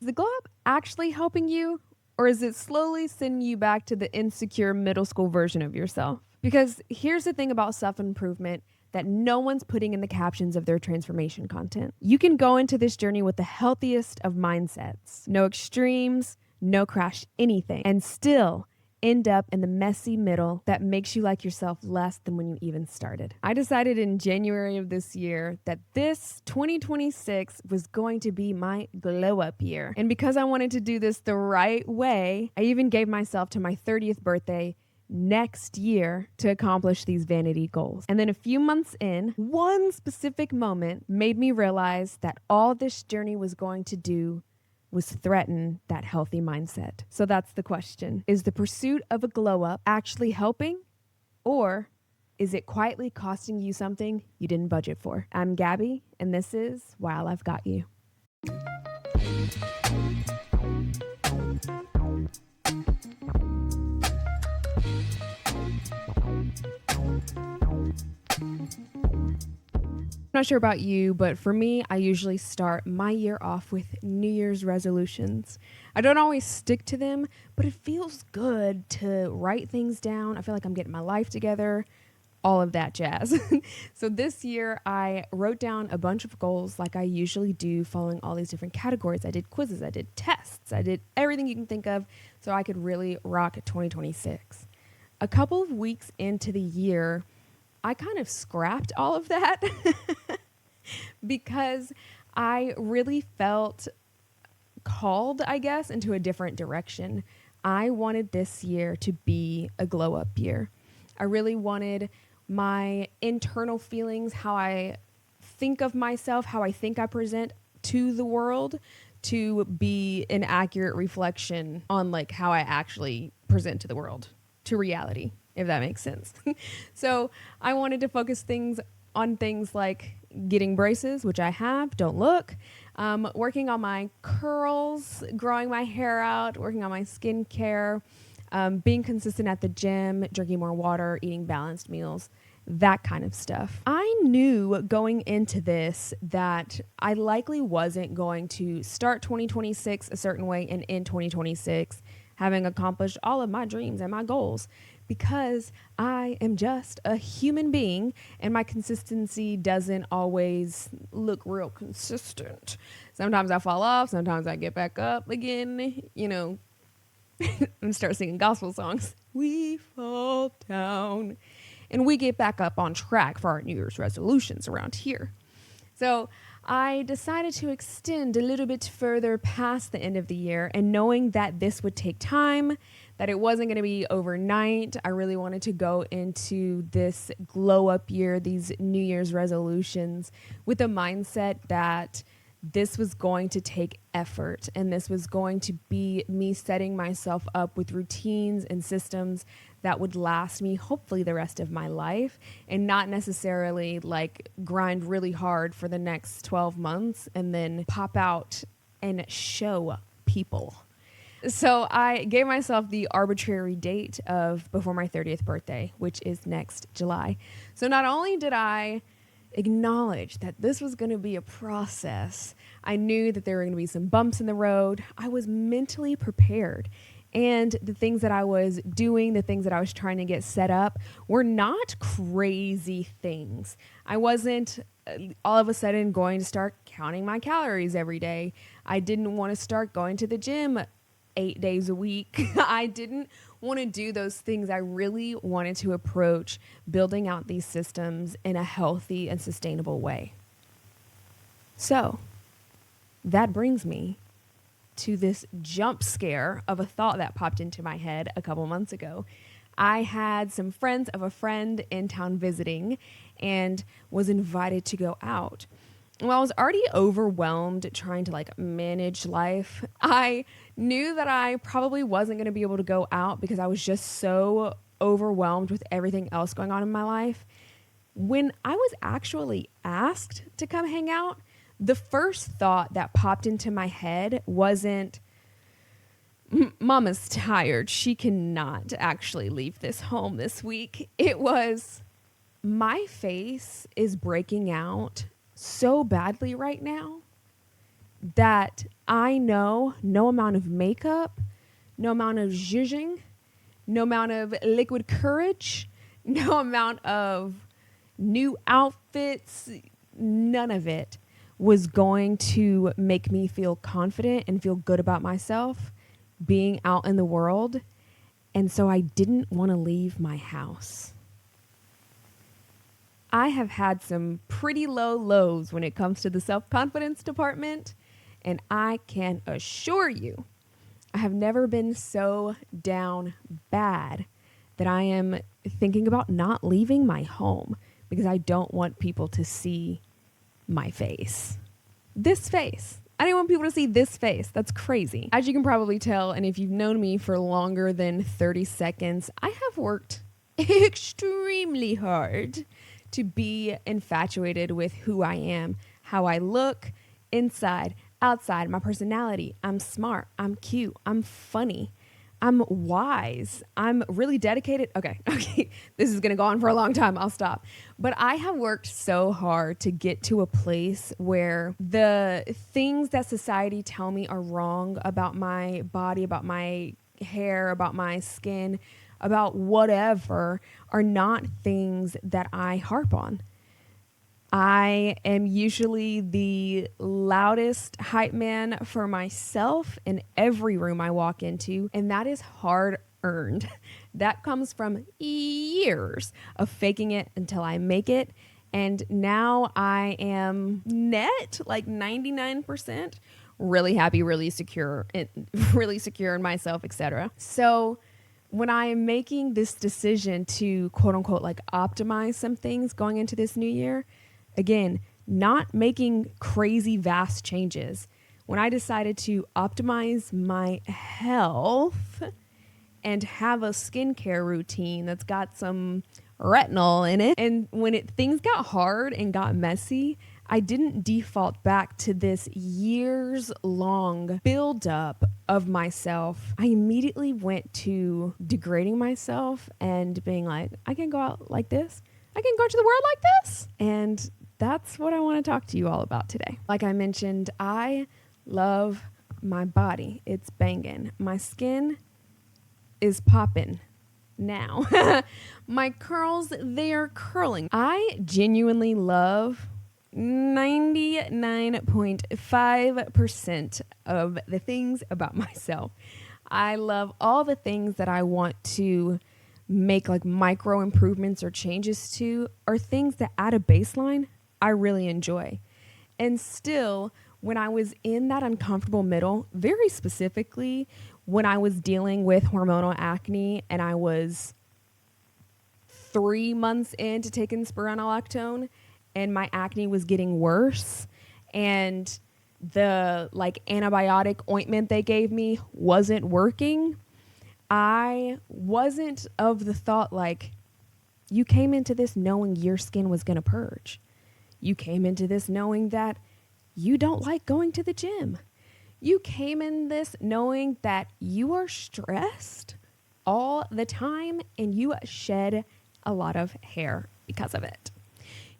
Is the glow up actually helping you, or is it slowly sending you back to the insecure middle school version of yourself? Because here's the thing about self improvement that no one's putting in the captions of their transformation content. You can go into this journey with the healthiest of mindsets, no extremes, no crash anything, and still end up in the messy middle that makes you like yourself less than when you even started. I decided in January of this year that this 2026 was going to be my glow up year. And because I wanted to do this the right way, I even gave myself to my 30th birthday next year to accomplish these vanity goals. And then a few months in, one specific moment made me realize that all this journey was going to do was threaten that healthy mindset. So that's the question. Is the pursuit of a glow up actually helping, or is it quietly costing you something you didn't budget for? I'm Gabby, and this is While I've Got You. I'm not sure about you, but for me, I usually start my year off with New Year's resolutions. I don't always stick to them, but it feels good to write things down. I feel like I'm getting my life together, all of that jazz. So this year, I wrote down a bunch of goals like I usually do, following all these different categories. I did quizzes, I did tests, I did everything you can think of so I could really rock 2026. A couple of weeks into the year, I kind of scrapped all of that because I really felt called, I guess, into a different direction. I wanted this year to be a glow up year. I really wanted my internal feelings, how I think of myself, how I think I present to the world, to be an accurate reflection on like how I actually present to the world, to reality, if that makes sense. So I wanted to focus on things like getting braces, which I have, don't look, working on my curls, growing my hair out, working on my skincare, being consistent at the gym, drinking more water, eating balanced meals, that kind of stuff. I knew going into this that I likely wasn't going to start 2026 a certain way and end 2026 having accomplished all of my dreams and my goals, because I am just a human being and my consistency doesn't always look real consistent. Sometimes I fall off, sometimes I get back up again, and start singing gospel songs. We fall down and we get back up on track for our New Year's resolutions around here. So I decided to extend a little bit further past the end of the year, and knowing that this would take time, that it wasn't going to be overnight, I really wanted to go into this glow up year, these New Year's resolutions, with a mindset that this was going to take effort, and this was going to be me setting myself up with routines and systems that would last me hopefully the rest of my life, and not necessarily like grind really hard for the next 12 months and then pop out and show people. So I gave myself the arbitrary date of before my 30th birthday, which is next July. So not only did I acknowledge that this was going to be a process, I knew that there were going to be some bumps in the road. I was mentally prepared. And the things that I was doing, the things that I was trying to get set up were not crazy things. I wasn't all of a sudden going to start counting my calories every day. I didn't want to start going to the gym 8 days a week. I didn't want to do those things. I really wanted to approach building out these systems in a healthy and sustainable way. So that brings me to this jump scare of a thought that popped into my head a couple months ago. I had some friends of a friend in town visiting and was invited to go out. Well, I was already overwhelmed trying to manage life. I knew that I probably wasn't going to be able to go out because I was just so overwhelmed with everything else going on in my life. When I was actually asked to come hang out, the first thought that popped into my head wasn't, Mama's tired, she cannot actually leave this home this week. It was, my face is breaking out so badly right now that I know no amount of makeup, no amount of zhuzhing, no amount of liquid courage, no amount of new outfits, none of it was going to make me feel confident and feel good about myself being out in the world. And so I didn't want to leave my house. I have had some pretty low lows when it comes to the self-confidence department, and I can assure you, I have never been so down bad that I am thinking about not leaving my home because I don't want people to see my face. This face. I didn't want people to see this face. That's crazy. As you can probably tell, and if you've known me for longer than 30 seconds, I have worked extremely hard to be infatuated with who I am, how I look, inside, outside, my personality. I'm smart, I'm cute, I'm funny, I'm wise, I'm really dedicated. Okay, this is gonna go on for a long time, I'll stop. But I have worked so hard to get to a place where the things that society tell me are wrong about my body, about my hair, about my skin, about whatever, are not things that I harp on. I am usually the loudest hype man for myself in every room I walk into, and that is hard earned. That comes from years of faking it until I make it, and now I am net like 99% really happy, really secure in myself, etc. So when I am making this decision to quote unquote like optimize some things going into this new year, again, not making crazy vast changes. When I decided to optimize my health and have a skincare routine that's got some retinol in it, and when things got hard and got messy, I didn't default back to this years-long buildup of myself. I immediately went to degrading myself and being like, I can go out like this. I can go to the world like this. And that's what I want to talk to you all about today. Like I mentioned, I love my body. It's banging. My skin is popping now. My curls, they are curling. I genuinely love 99.5% of the things about myself. I love all the things that I want to make like micro improvements or changes to, are things that at a baseline I really enjoy. And still, when I was in that uncomfortable middle, very specifically when I was dealing with hormonal acne and I was 3 months into taking spironolactone, and my acne was getting worse, and the like antibiotic ointment they gave me wasn't working, I wasn't of the thought like, you came into this knowing your skin was going to purge. You came into this knowing that you don't like going to the gym. You came in this knowing that you are stressed all the time and you shed a lot of hair because of it.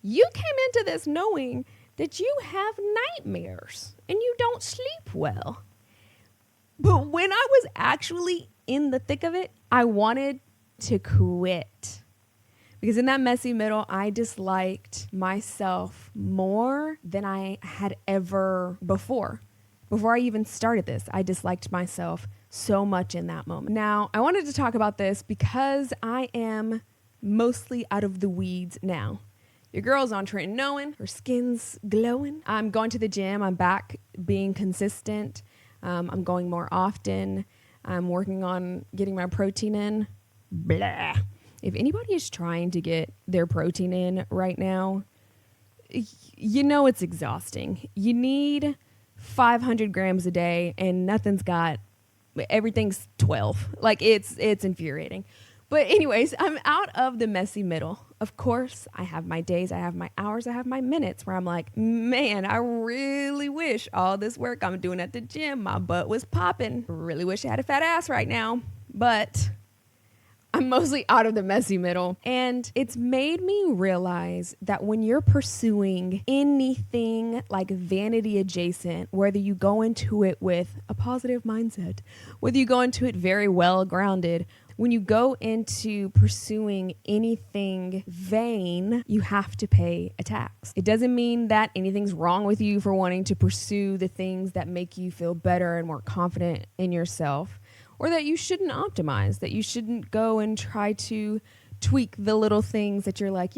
You came into this knowing that you have nightmares and you don't sleep well. But when I was actually in the thick of it, I wanted to quit. Because in that messy middle, I disliked myself more than I had ever before. Before I even started this, I disliked myself so much in that moment. Now, I wanted to talk about this because I am mostly out of the weeds now. Your girl's on Trenton knowing her skin's glowing. I'm going to the gym. I'm back being consistent. I'm going more often. I'm working on getting my protein in. Blah. If anybody is trying to get their protein in right now, you know it's exhausting. You need 500 grams a day and everything's 12. Like it's infuriating. But anyways, I'm out of the messy middle. Of course, I have my days, I have my hours, I have my minutes where I'm like, man, I really wish all this work I'm doing at the gym, my butt was popping. Really wish I had a fat ass right now. But I'm mostly out of the messy middle. And it's made me realize that when you're pursuing anything like vanity adjacent, whether you go into it with a positive mindset, whether you go into it very well grounded, when you go into pursuing anything vain, you have to pay a tax. It doesn't mean that anything's wrong with you for wanting to pursue the things that make you feel better and more confident in yourself, or that you shouldn't optimize, that you shouldn't go and try to tweak the little things that you're like,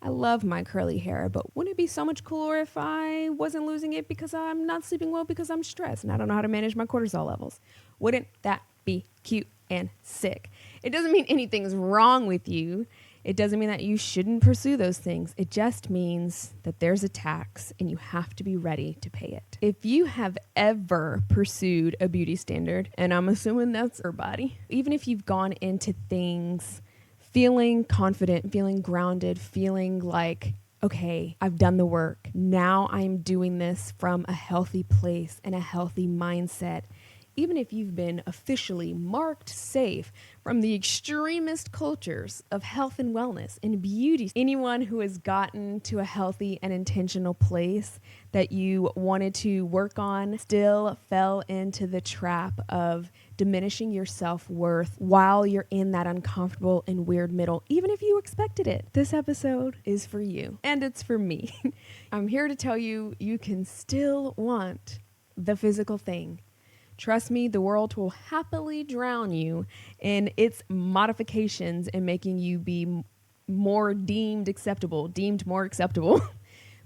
I love my curly hair, but wouldn't it be so much cooler if I wasn't losing it because I'm not sleeping well because I'm stressed and I don't know how to manage my cortisol levels? Wouldn't that be cute and sick? It doesn't mean anything's wrong with you. It doesn't mean that you shouldn't pursue those things. It just means that there's a tax and you have to be ready to pay it. If you have ever pursued a beauty standard, and I'm assuming that's everybody, even if you've gone into things feeling confident, feeling grounded, feeling like, okay, I've done the work. Now I'm doing this from a healthy place and a healthy mindset. Even if you've been officially marked safe from the extremist cultures of health and wellness and beauty, anyone who has gotten to a healthy and intentional place that you wanted to work on still fell into the trap of diminishing your self-worth while you're in that uncomfortable and weird middle, even if you expected it. This episode is for you, and it's for me. I'm here to tell you, you can still want the physical thing. Trust me, the world will happily drown you in its modifications and making you be deemed more acceptable.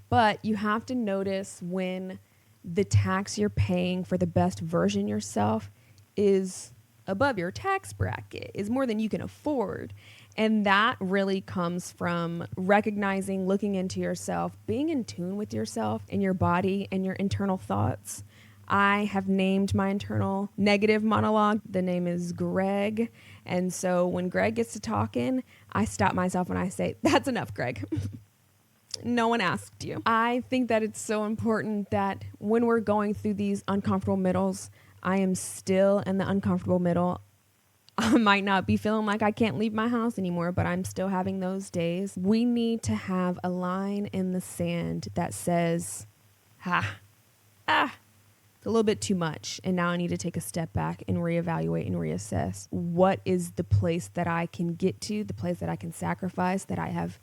But you have to notice when the tax you're paying for the best version yourself is above your tax bracket, is more than you can afford. And that really comes from recognizing, looking into yourself, being in tune with yourself and your body and your internal thoughts. I have named my internal negative monologue. The name is Greg. And so when Greg gets to talking, I stop myself and I say, that's enough, Greg. No one asked you. I think that it's so important that when we're going through these uncomfortable middles, I am still in the uncomfortable middle. I might not be feeling like I can't leave my house anymore, but I'm still having those days. We need to have a line in the sand that says, a little bit too much, and now I need to take a step back and reevaluate and reassess what is the place that I can get to, the place that I can sacrifice, that I have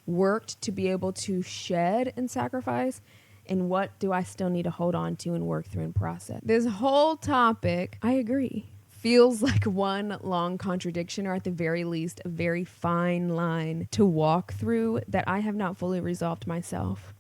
worked to be able to shed and sacrifice, and what do I still need to hold on to and work through and process. This whole topic, I agree, feels like one long contradiction, or at the very least a very fine line to walk through that I have not fully resolved myself.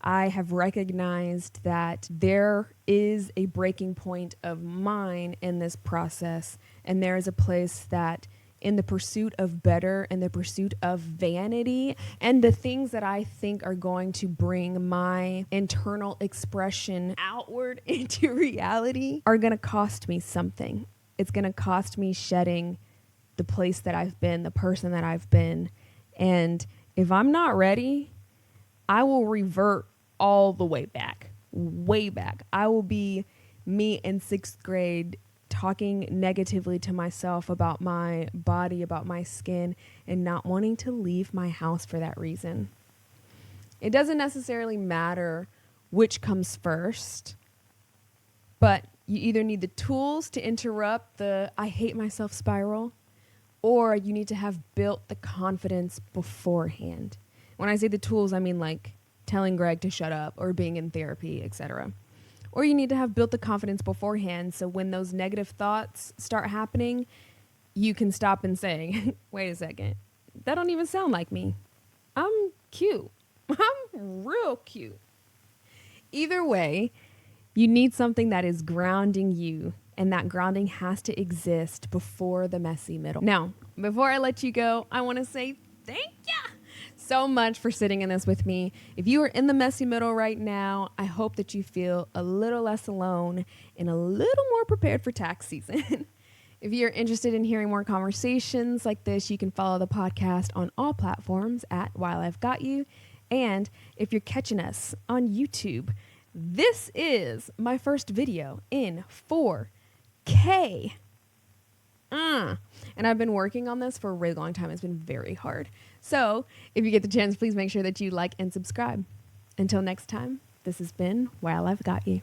I have recognized that there is a breaking point of mine in this process, and there is a place that in the pursuit of better and the pursuit of vanity and the things that I think are going to bring my internal expression outward into reality are going to cost me something. It's going to cost me shedding the place that I've been, the person that I've been. And if I'm not ready, I will revert all the way back. I will be me in 6th grade talking negatively to myself about my body, about my skin, and not wanting to leave my house for that reason. It doesn't necessarily matter which comes first, but you either need the tools to interrupt the I hate myself spiral, or you need to have built the confidence beforehand. When I say the tools, I mean like telling Greg to shut up or being in therapy, etc. Or you need to have built the confidence beforehand, so when those negative thoughts start happening, you can stop and say, wait a second, that don't even sound like me. I'm cute. I'm real cute. Either way, you need something that is grounding you, and that grounding has to exist before the messy middle. Now, before I let you go, I want to say thank you so much for sitting in this with me. If you are in the messy middle right now, I hope that you feel a little less alone and a little more prepared for tax season. If you're interested in hearing more conversations like this, you can follow the podcast on all platforms at While I've Got You. And if you're catching us on YouTube, this is my first video in 4K. And I've been working on this for a really long time. It's been very hard. So if you get the chance, please make sure that you like and subscribe. Until next time, this has been While I've Got You.